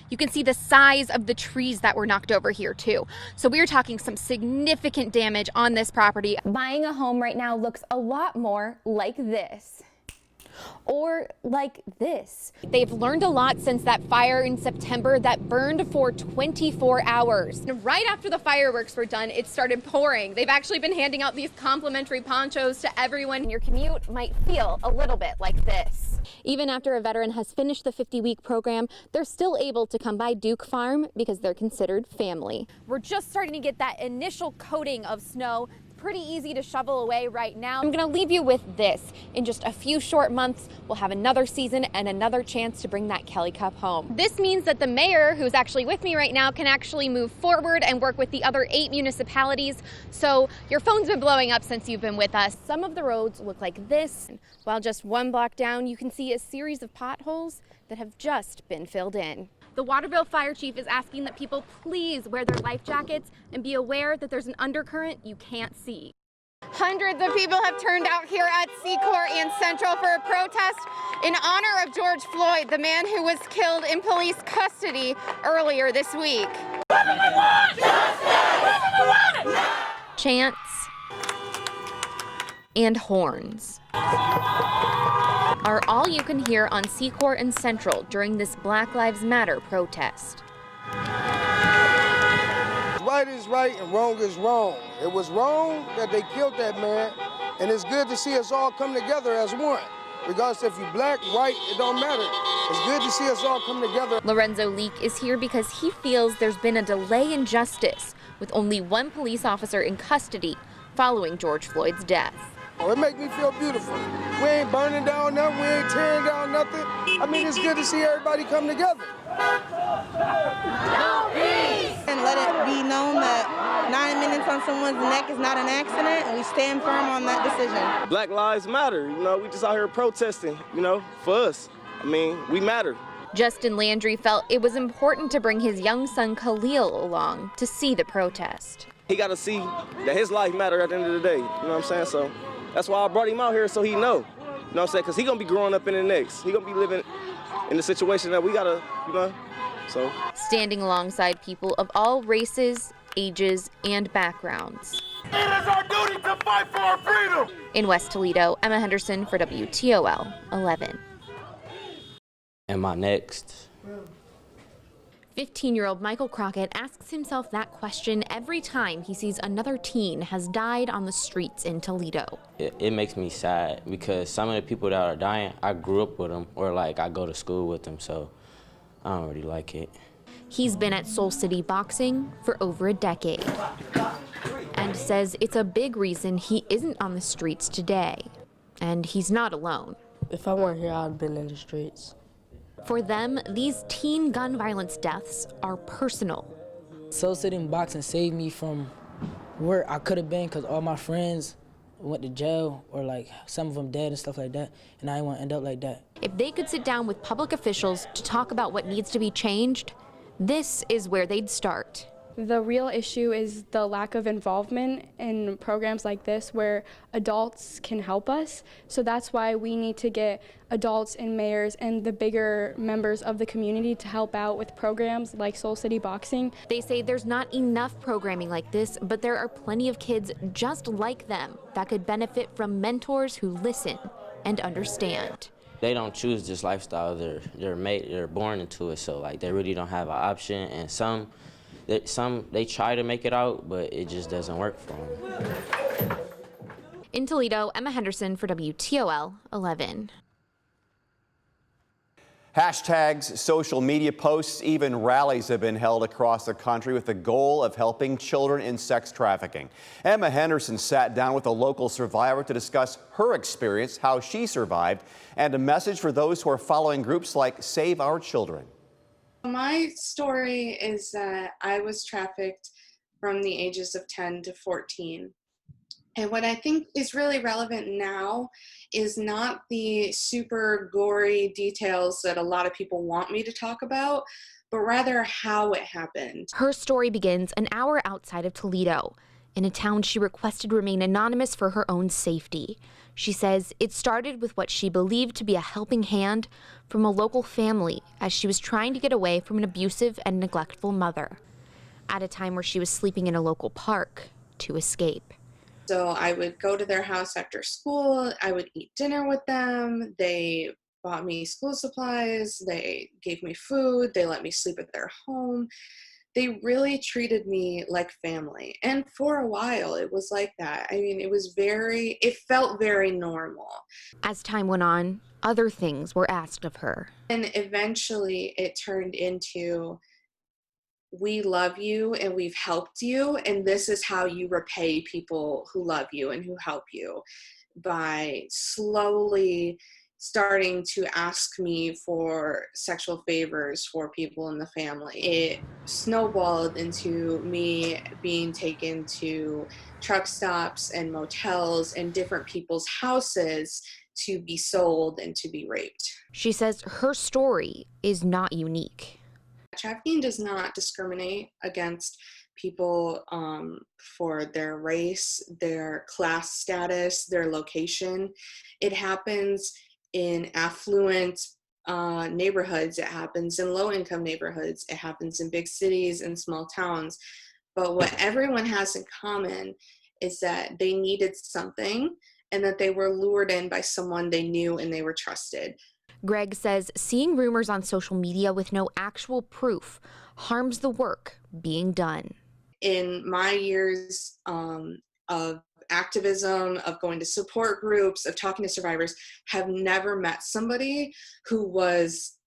You can see the size of the trees that were knocked over here too. So we are talking some significant damage on this property. Buying a home right now looks a lot more like this. Or like this. They've learned a lot since that fire in September that burned for 24 hours. And right after the fireworks were done, it started pouring. They've actually been handing out these complimentary ponchos to everyone. Your commute might feel a little bit like this. Even after a veteran has finished the 50-week program, they're still able to come by Duke Farm because they're considered family. We're just starting to get that initial coating of snow. Pretty easy to shovel away right now. I'm going to leave you with this. In just a few short months, we'll have another season and another chance to bring that Kelly Cup home. This means that the mayor, who's actually with me right now, can actually move forward and work with the other 8 municipalities. So your phone's been blowing up since you've been with us. Some of the roads look like this, while just one block down, you can see a series of potholes that have just been filled in. The Waterville Fire Chief is asking that people please wear their life jackets and be aware that there's an undercurrent you can't see. Hundreds of people have turned out here at Secor and Central for a protest in honor of George Floyd, the man who was killed in police custody earlier this week. Chants and horns are all you can hear on Secor and Central during this Black Lives Matter protest. Right is right and wrong is wrong. It was wrong that they killed that man, and it's good to see us all come together as one. Regardless if you're black, white, it don't matter. It's good to see us all come together. Lorenzo Leak is here because he feels there's been a delay in justice, with only one police officer in custody following George Floyd's death. Oh, it makes me feel beautiful. We ain't burning down nothing, we ain't tearing down nothing. I mean, it's good to see everybody come together. No peace! And let it be known that 9 minutes on someone's neck is not an accident, and we stand firm on that decision. Black Lives Matter, we just out here protesting, for us. I mean, we matter. Justin Landry felt it was important to bring his young son Khalil along to see the protest. He got to see that his life matters at the end of the day, you know what I'm saying? So that's why I brought him out here, so he know, you know what I'm saying? Because he going to be growing up in the next. He going to be living in the situation that we got to, so. Standing alongside people of all races, ages, and backgrounds. It is our duty to fight for our freedom. In West Toledo, Emma Henderson for WTOL 11. Am I next? 15-year-old Michael Crockett asks himself that question every time he sees another teen has died on the streets in Toledo. It makes me sad because some of the people that are dying, I grew up with them, or I go to school with them, so I don't really like it. He's been at Soul City Boxing for over a decade and says it's a big reason he isn't on the streets today. And he's not alone. If I weren't here, I'd have been in the streets. For them, these teen gun violence deaths are personal. Soul City Boxing saved me from where I could have been because all my friends went to jail or some of them dead and stuff like that, and I didn't want to end up like that. If they could sit down with public officials to talk about what needs to be changed, this is where they'd start. The real issue is the lack of involvement in programs like this where adults can help us. So that's why we need to get adults and mayors and the bigger members of the community to help out with programs like Soul City Boxing. They say there's not enough programming like this, but there are plenty of kids just like them that could benefit from mentors who listen and understand. They don't choose this lifestyle, they're born into it, so they really don't have an option, and some they try to make it out, but it just doesn't work for them. In Toledo, Emma Henderson for WTOL 11. Hashtags, social media posts, even rallies have been held across the country with the goal of helping children in sex trafficking. Emma Henderson sat down with a local survivor to discuss her experience, how she survived, and a message for those who are following groups like Save Our Children. My story is that I was trafficked from the ages of 10 to 14. And what I think is really relevant now is not the super gory details that a lot of people want me to talk about, but rather how it happened. Her story begins an hour outside of Toledo, in a town she requested remain anonymous for her own safety. She says it started with what she believed to be a helping hand from a local family as she was trying to get away from an abusive and neglectful mother at a time where she was sleeping in a local park to escape. So I would go to their house after school. I would eat dinner with them. They bought me school supplies. They gave me food. They let me sleep at their home. They really treated me like family. And for a while, it was like that. I mean, it felt very normal. As time went on, other things were asked of her. And eventually it turned into, we love you and we've helped you, and this is how you repay people who love you and who help you, by slowly starting to ask me for sexual favors for people in the family. It snowballed into me being taken to truck stops and motels and different people's houses to be sold and to be raped. She says her story is not unique. Trafficking does not discriminate against people for their race, their class status, their location. It happens in affluent neighborhoods. It happens in low-income neighborhoods. It happens in big cities and small towns. But what everyone has in common is that they needed something and that they were lured in by someone they knew and they were trusted. Greg says seeing rumors on social media with no actual proof harms the work being done. In my years of activism, of going to support groups, of talking to survivors, have never met somebody who was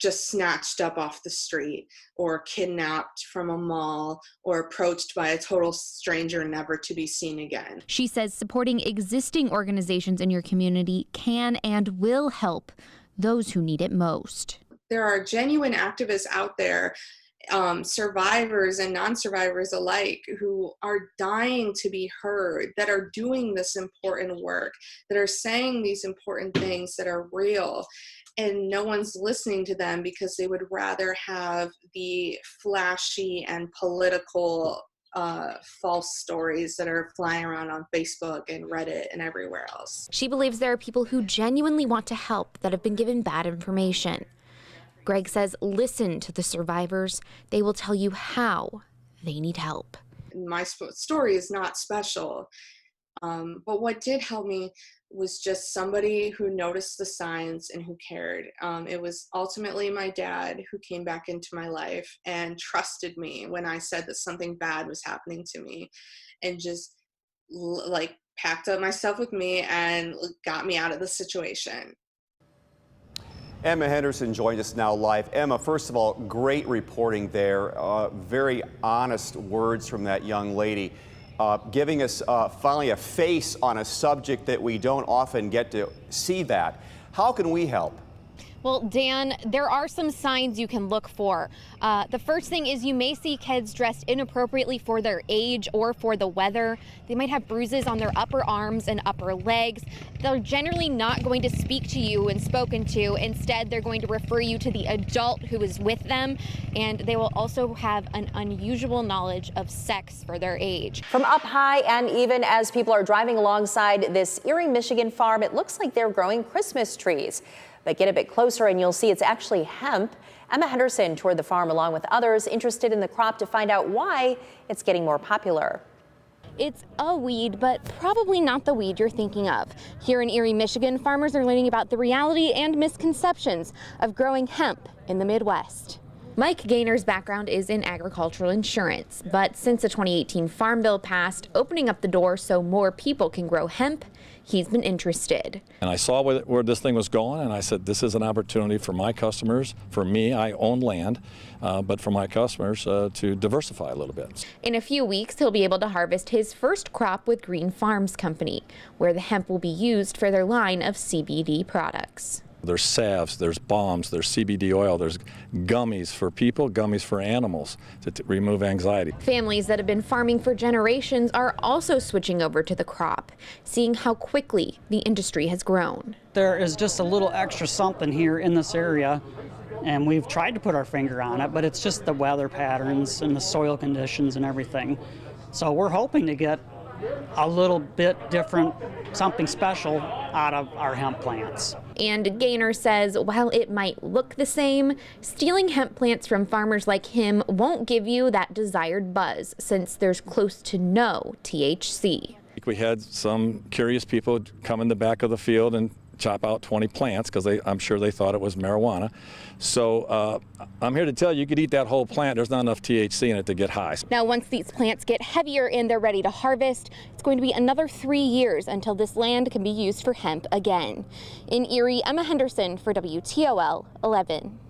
just snatched up off the street or kidnapped from a mall or approached by a total stranger never to be seen again. She says supporting existing organizations in your community can and will help those who need it most. There are genuine activists out there, survivors and non-survivors alike, who are dying to be heard, that are doing this important work, that are saying these important things that are real, and no one's listening to them because they would rather have the flashy and political false stories that are flying around on Facebook and Reddit and everywhere else. She believes there are people who genuinely want to help that have been given bad information. Greg says listen to the survivors. They will tell you how they need help. My story is not special, but what did help me was just somebody who noticed the signs and who cared. It was ultimately my dad who came back into my life and trusted me when I said that something bad was happening to me, and just like packed up my stuff with me and got me out of the situation. Emma Henderson joins us now live. Emma, first of all, great reporting there. Very honest words from that young lady. Giving us finally a face on a subject that we don't often get to see that. How can we help? Well, Dan, there are some signs you can look for. The first thing is you may see kids dressed inappropriately for their age or for the weather. They might have bruises on their upper arms and upper legs. They're generally not going to speak to you when spoken to. Instead, they're going to refer you to the adult who is with them, and they will also have an unusual knowledge of sex for their age. From up high, and even as people are driving alongside this Erie, Michigan farm, it looks like they're growing Christmas trees. But get a bit closer and you'll see it's actually hemp. Emma Henderson toured the farm along with others interested in the crop to find out why it's getting more popular. It's a weed, but probably not the weed you're thinking of. Here in Erie, Michigan, farmers are learning about the reality and misconceptions of growing hemp in the Midwest. Mike Gaynor's background is in agricultural insurance, but since the 2018 Farm Bill passed, opening up the door so more people can grow hemp, he's been interested. And I saw where this thing was going, and I said, this is an opportunity for my customers. For me, I own land, but for my customers to diversify a little bit. In a few weeks, he'll be able to harvest his first crop with Green Farms Company, where the hemp will be used for their line of CBD products. There's salves, there's balms, there's CBD oil, there's gummies for people, gummies for animals to remove anxiety. Families that have been farming for generations are also switching over to the crop, seeing how quickly the industry has grown. There is just a little extra something here in this area, and we've tried to put our finger on it, but it's just the weather patterns and the soil conditions and everything. So we're hoping to get a little bit different, something special out of our hemp plants. And Gaynor says while it might look the same, stealing hemp plants from farmers like him won't give you that desired buzz since there's close to no THC. We had some curious people come in the back of the field and chop out 20 plants because I'm sure they thought it was marijuana. So I'm here to tell you, you could eat that whole plant. There's not enough THC in it to get high. Now, once these plants get heavier and they're ready to harvest, it's going to be another 3 years until this land can be used for hemp again. In Erie, Emma Henderson for WTOL 11.